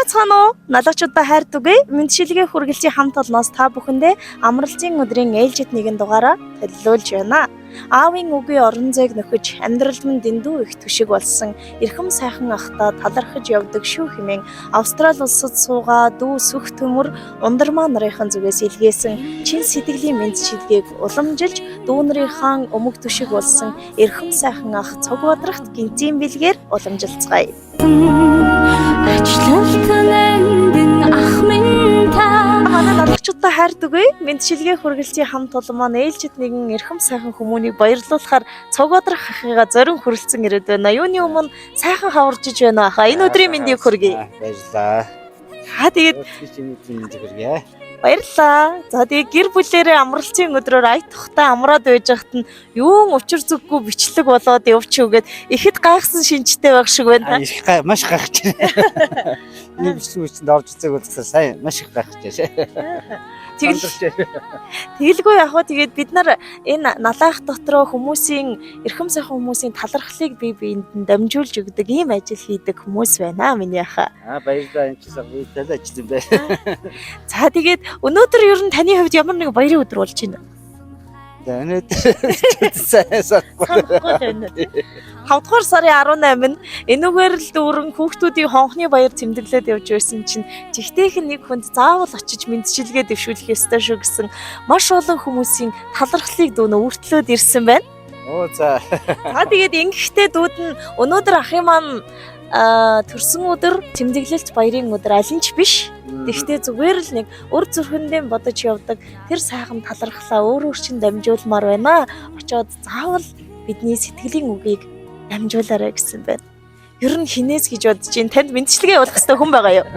Байцгаана уу? Налагчуудаа хайртугай. Мэдшилгээ хүргэлцийн хамт олноос та бүхэндээ амралтын өдрийн ээлжид нэгэн дугаараа төлөвлөж байна. Аавын үгийн орон зайг нөхөж амьдрал минь дэндүү их түшиг болсон эрхэм сайхан ахта талархаж явдаг шүү хэмээн Австрали улсад суугаа дүү сүх төмөр ундармаа нарын зүгээс илгээсэн чин сэтгэлийн мэдчилгээг уламжилж дүүнэрийнхээ өмг түшиг болсон эрхэм сайхан ах цог бодрахт гинтийн бэлгээр уламжилцгаая. Налагчуудаа хайртугай. Мэдшилгээ хүргэлцийн хамт олон маань ээлжид нэгэн эрхэм сайхан хүмүүнийг баярлуулахаар цог бодрах ахыгаа зорин хүрэлцэн ирээд байна. Юуны өмнө сайхан хаварж иж байна хаа. Энэ өдрийн мэндийг хүргэе. Баярлалаа. Тэгээд баярлалаа. За тэгээд гэр бүлээрээ амралтын өдрөөр ая тухтай амраад байж хат нь юун учир зүггүй бичлэг болоод явчихвгээд ихэд гайхсан шинжтэй байх шиг байна. Их маш гайхаж байна. Энэ бичлэг үчинд орж үзээг үзсэн сайн маш их гайхаж байна. Тэгэлгүй яг хоо тэгээд бид нар энэ налаах дотроо хүмүүсийн эрхэм сайхан хүмүүсийн талархлыг бие биенд нь дамжуулж өгдөг ийм ажил хийдэг хүмүүс байна миний аха. Баярлалаа энэ ч сайн ажилласан байна. За тэгээд өнөөдөр ер нь таны хувьд ямар нэг баярын өдөр болж байна? За өнөөдөр сайн санахгүй. 5 дугаар сарын 18-нд энүүгээр л дүүрэн хүүхдүүдийн хонхны баяр тэмдэглээд явж байсан чинь жигтэйхэн нэг хүнд заавал очиж мэдчилгээ дэвшүүлэх ёстой шүү гэсэн маш олон хүмүүсийн талархлыг дүүнө өртлөөд ирсэн байна. Оо за. За тэгээд ингэхдээ дүүд нь өнөөдөр ахын маань төрсөн өдөр тэмдэглэлт баярын өдөр аль нь ч биш. Тэгвэл зүгээр л нэг өр зүрхэндээ бодож явдаг тэр сайхан талархлаа өөр чинь дамжуулмаар байна. Очоод заавал бидний сэтгэлийн үгийг дамжуулаарай гэсэн байна. Ер нь хинээс гэж бодож ин танд мэдчилгээ явуулах хэрэгтэй хүн байгаа юу?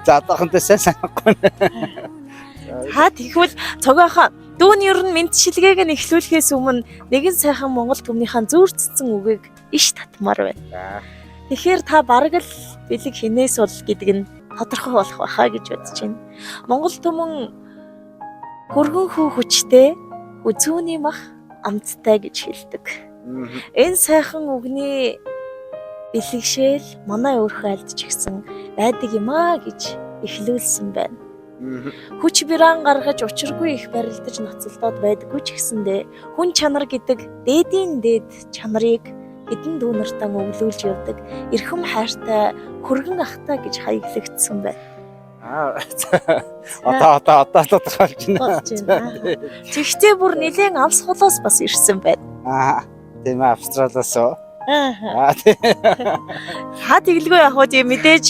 За одоохондоо сайн санахгүй. Тэгвэл цогоохоо дүүний ер нь мэдчилгээг нь эхлүүлэхээс өмнө нэгэн сайхан Монгол төмнийхээ зүүрцсэн үгийг иш татмаар байна. Тэгэхээр та бараг л бэлэг хинээс бол гэдэг нь тодорхой болох байхаа гэж бодож байна. Монгол төмөн хөргөн хүү хүчтэй, үзүүний мах амттай гэж хэлдэг. Энэ сайхан үгний бэлэгшээл манай өөрхөө альдч гисэн байдаг юм аа гэж эхлүүлсэн байна. Хүч биран гаргаж учиргүй их барилдаж ноцолдоод байдаггүй ч гэсэндээ хүн чанар гэдэг дээдийн дээд чанарыг хэдэн дүүнартаа өвлүүлж явдаг эрхэм хайртай хөргөн ахтай гэж хаяглагдсан байна. Одоо тодорхойлж байна. Тэгтээ бүр нэлээд алс холоос бас ирсэн байна. Тийм Австралиас уу? Тэгэлгүй яг хөө тийм мэдээж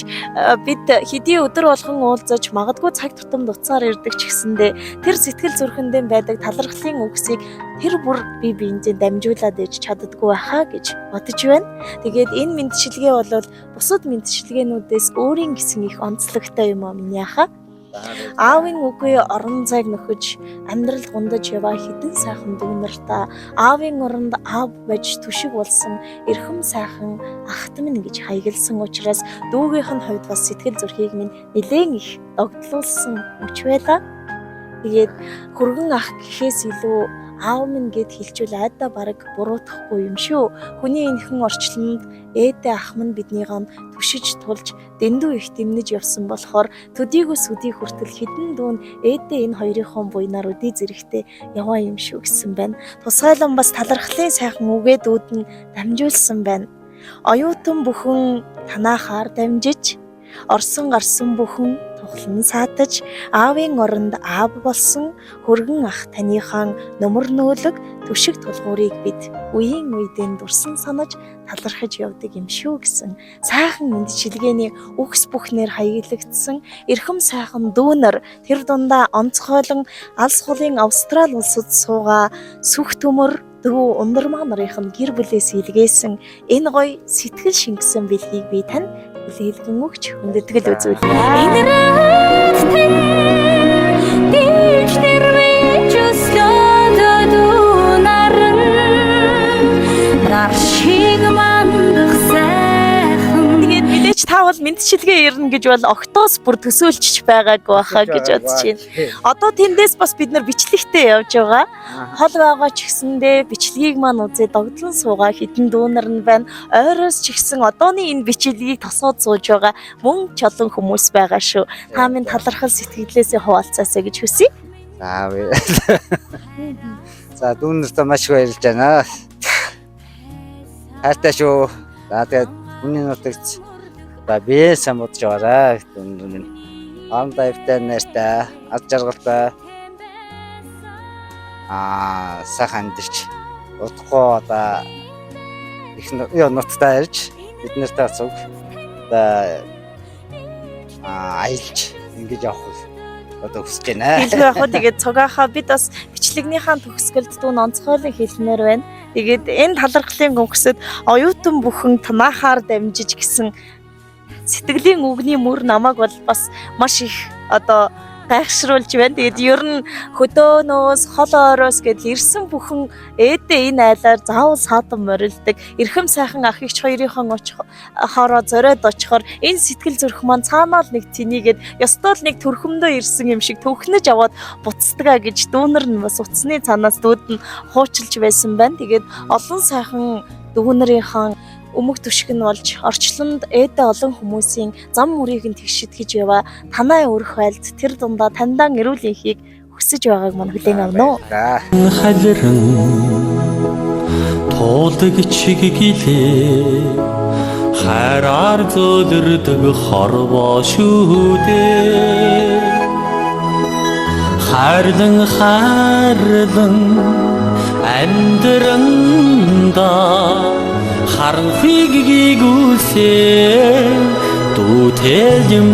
бид хэдий өдөр болгон уулзаж магадгүй цаг тутам дуцаар ирдэг ч гэсэндээ тэр сэтгэл зүрхэндээ байдаг талархлын үгсийг тэр бүр бие биендээ дамжуулаад ээж чаддаггүй байхаа гэж бодож байна. Тэгээд энэ мэдчилгээ бол бусад мэдчилгээнүүдээс өөрийн гэсэн их онцлогтой юм аа миний аха. Аавын үгүй орон зайг нөхөж амьдрал гундаж яваа хэдэн сайхан дүүнартаа аавын оронд аав байж түшиг болсон эрхэм сайхан ахт минь гэж хаягласан учраас дүүгийнх нь хувьд бас сэтгэл зүрхийг минь нэлээд их догтлуулсан өч байлаа. Тэгээд хөргөн ах гэхээс илүү аав минь гэд хэлжүүл айдаа бараг буруутахгүй юм шүү. Хүний энэхэн орчлонд ээдээ ах минь биднийгаа түшиж тулж дэндүү их дэмнэж явсан болохоор төдийгөөс үдий хүртэл хідэн дүүн ээдээ энэ хоёрынхон буйнаар үдий зэрэгтэй яваа юм шүү гэсэн байна. Тусгайлан бас талархлын сайхан үгэдүүд нь дамжуулсан байна. Оюутан бүхэн танахаар дамжиж орсон гарсан бүхэн тухлан саатаж аавын оронд аав болсон хөргөн ах таныхаа нөмөр нөөлөг түшиг тулгуурыг бид үеийн үедээ дурсан санаж талархаж явдаг юм шүү гэсэн сайхан мэдчилгээний үгс бүхнээр хаяглагдсан эрхэм сайхан дүүнер тэр дундаа онцгойлон алс холын Австрали улсад суугаа сүх төмөр дүү ундармаа нарын гэр бүлээс илгээсэн энэ гоё сэтгэл шингэсэн бэлгийг би тань үлээлгэн өгч хүндэтгэл үзүүлээ. Тэгээд мэдээч та бол мэдчилгээ ирнэ гэж бол октоос бүр төсөөлчих байгаагүй байхаа гэж бодож байна. Одоо тэндээс бас бид нар бичлэгтэй явж байгаа. Хол байгаа ч гэсэндээ бичлэгийг маань үзээ догдлон суугаа хідэн дүүнар нь байна. Ойроос ч гэсэн одооны энэ бичлэгийг тосоод сууж байгаа мөн ч олон хүмүүс байгаа шүү. Та минь талархал сэтгэлээсээ хуваалцаасаа гэж хүсье. За дүүнэртээ маш их баярлж байна. Хайртай шүү. За тэгээд хүний нутагт би сайн бодож байгаарай. Дүүнэр минь андаа ивтэй нэртэй, ад жаргалтай сайхан амьдэрч удахгүй одоо их нутагтаа ирж бид нартай цуг аялж ингэж явах одоо хүсэж байна. Илүү яг хөө тэгээд цугаахаа бид бас бичлэгнийхаа төгсгөлд дүүн онцгойлон хэлмээр байна. Тэгээд энэ талархлын өнгөсөд оюутан бүхэн танахаар дамжиж гисэн сэтгэлийн үгний мөр намайг бол бас маш их одоо гайхшруулж байна. Тэгээд ер нь хөдөөнөөс хол ороос гэдэл ирсэн бүхэн ээдээ энэ айлаар заавал саадан морилдог. Эрхэм сайхан ах эгч хоёрынхон хороо зориод очихоор энэ сэтгэл зүрх маань цаанаа л нэг тэнийгээд ёстой л нэг төрхөмдөө ирсэн юм шиг төвхнөж аваад буцтгаа гэж дүүнэр нь бас утасны цаанаас дүүд нь хуучилж байсан байна. Тэгээд олон сайхан дүүнэрийнхэн өмг түшиг нь болж орчлонд ээдээ олон хүмүүсийн зам мөрийг нь тэгшидгэж яваа. Танай өрх байлд тэр дундаа таньдаа эрүүл ихийг хүсэж байгааг мань хүлээн авна уу. Халиран туулдаг чиг гэлээ хайраар зөөлрдөг хорвоо шүү дээ. Хайрлан амьдранда харанхыг гүйгүүлсэ дүүтэй юм